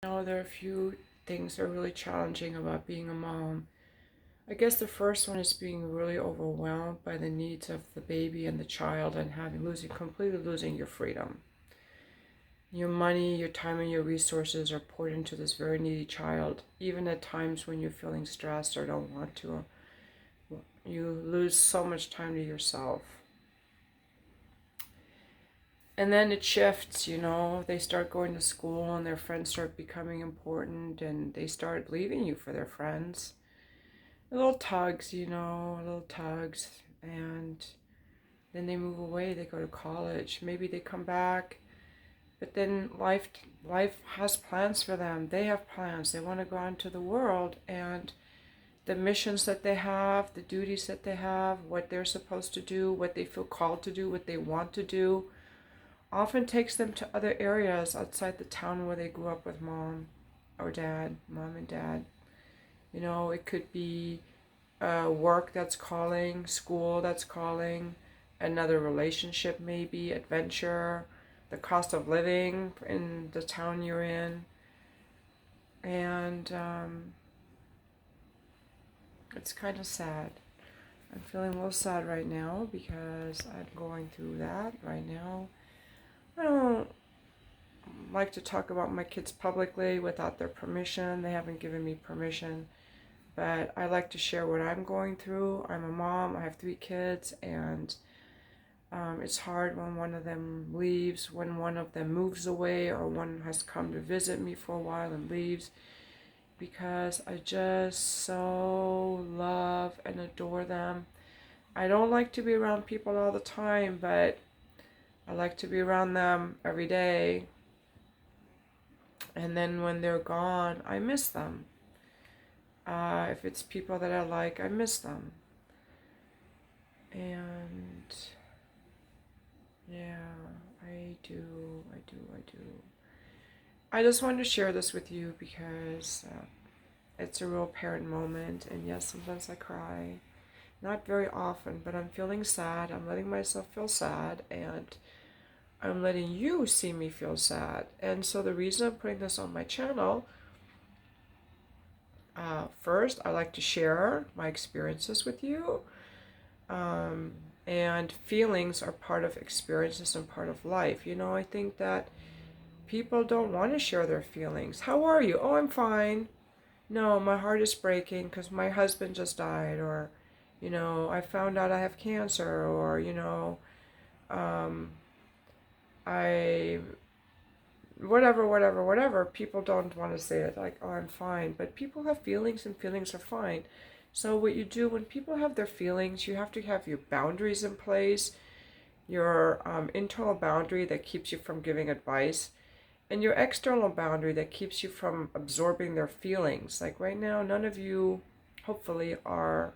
Now, there are a few things that are really challenging about being a mom. I guess the first one is being really overwhelmed by the needs of the baby and the child and completely losing your freedom. Your money, your time, and your resources are poured into this very needy child, even at times when you're feeling stressed or don't want to. You lose so much time to yourself. And then it shifts, they start going to school and their friends start becoming important and they start leaving you for their friends. Little tugs, little tugs. And then they move away, they go to college. Maybe they come back, but then life has plans for them. They have plans. They want to go out into the world, and the missions that they have, the duties that they have, what they're supposed to do, what they feel called to do, what they want to do, often takes them to other areas outside the town where they grew up with mom and dad. It could be work that's calling, school that's calling, another relationship maybe, adventure, the cost of living in the town you're in. And it's kind of sad. I'm feeling a little sad right now because I'm going through that right now. I don't like to talk about my kids publicly without their permission. They haven't given me permission. But I like to share what I'm going through. I'm a mom, I have 3 kids, and it's hard when one of them leaves, when one of them moves away, or one has come to visit me for a while and leaves, because I just so love and adore them. I don't like to be around people all the time, but I like to be around them every day. And then when they're gone, I miss them. If it's people that I like, I miss them. And yeah, I do. I just wanted to share this with you because it's a real parent moment. And yes, sometimes I cry. Not very often, but I'm feeling sad. I'm letting myself feel sad, and I'm letting you see me feel sad. And so the reason I'm putting this on my channel, first, I like to share my experiences with you. And feelings are part of experiences and part of life. I think that people don't want to share their feelings. How are you? Oh, I'm fine. No, my heart is breaking because my husband just died, or, I found out I have cancer, or, I, whatever. People don't want to say it like, oh, I'm fine. But people have feelings and feelings are fine. So what you do when people have their feelings, you have to have your boundaries in place, your internal boundary that keeps you from giving advice, and your external boundary that keeps you from absorbing their feelings. Like right now, none of you, hopefully, are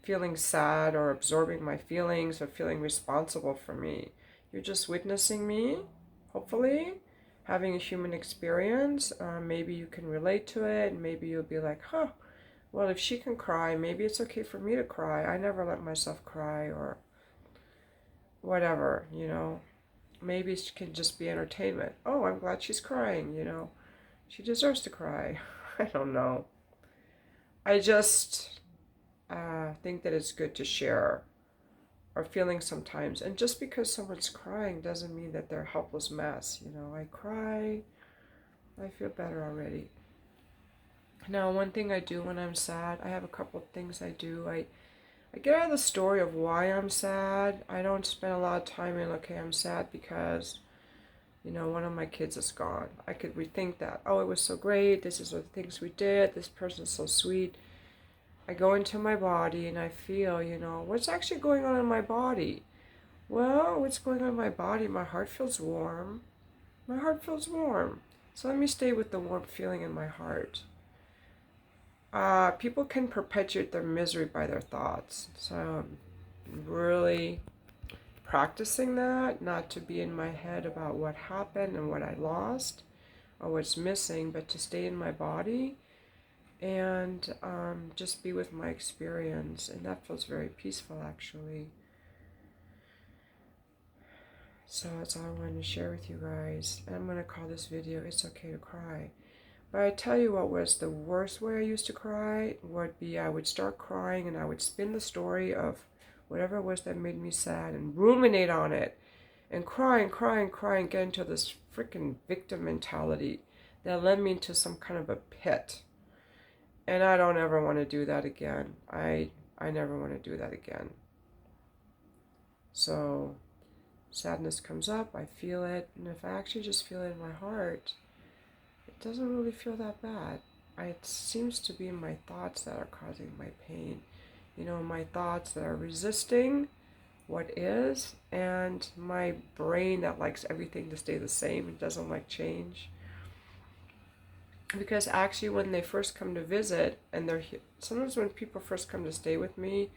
feeling sad or absorbing my feelings or feeling responsible for me. You're just witnessing me, hopefully, having a human experience. Maybe you can relate to it, and maybe you'll be like, huh, well, if she can cry, maybe it's okay for me to cry. I never let myself cry, or whatever. Maybe it can just be entertainment. Oh, I'm glad she's crying. She deserves to cry. I don't know. I just think that it's good to share our feelings sometimes. And just because someone's crying doesn't mean that they're a helpless mess. I cry, I feel better already. Now, one thing I do when I'm sad, I have a couple of things I do. I get out of the story of why I'm sad. I don't spend a lot of time in, okay, I'm sad because, one of my kids is gone. I could rethink that. Oh, it was so great. This is what the things we did. This person's so sweet. I go into my body and I feel, what's actually going on in my body? Well, what's going on in my body? My heart feels warm. My heart feels warm. So let me stay with the warm feeling in my heart. People can perpetuate their misery by their thoughts. So I'm really practicing that, not to be in my head about what happened and what I lost or what's missing, but to stay in my body and just be with my experience. And that feels very peaceful, actually. So that's all I wanted to share with you guys. And I'm going to call this video, It's Okay to Cry. But I tell you what was the worst way I used to cry would be I would start crying and I would spin the story of whatever it was that made me sad and ruminate on it and cry and cry and cry and get into this freaking victim mentality that led me into some kind of a pit. And I don't ever want to do that again. I never want to do that again. So sadness comes up, I feel it, and if I actually just feel it in my heart, it doesn't really feel that bad. It seems to be my thoughts that are causing my pain. You know, my thoughts that are resisting what is, and my brain that likes everything to stay the same and doesn't like change. Because actually when they first come to visit, and sometimes when people first come to stay with me,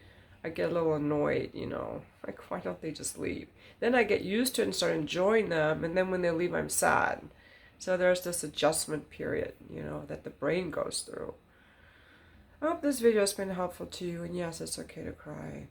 I get a little annoyed, you know, like why don't they just leave? Then I get used to it and start enjoying them, and then when they leave I'm sad. So there's this adjustment period, you know, that the brain goes through. I hope this video has been helpful to you, and yes, it's okay to cry.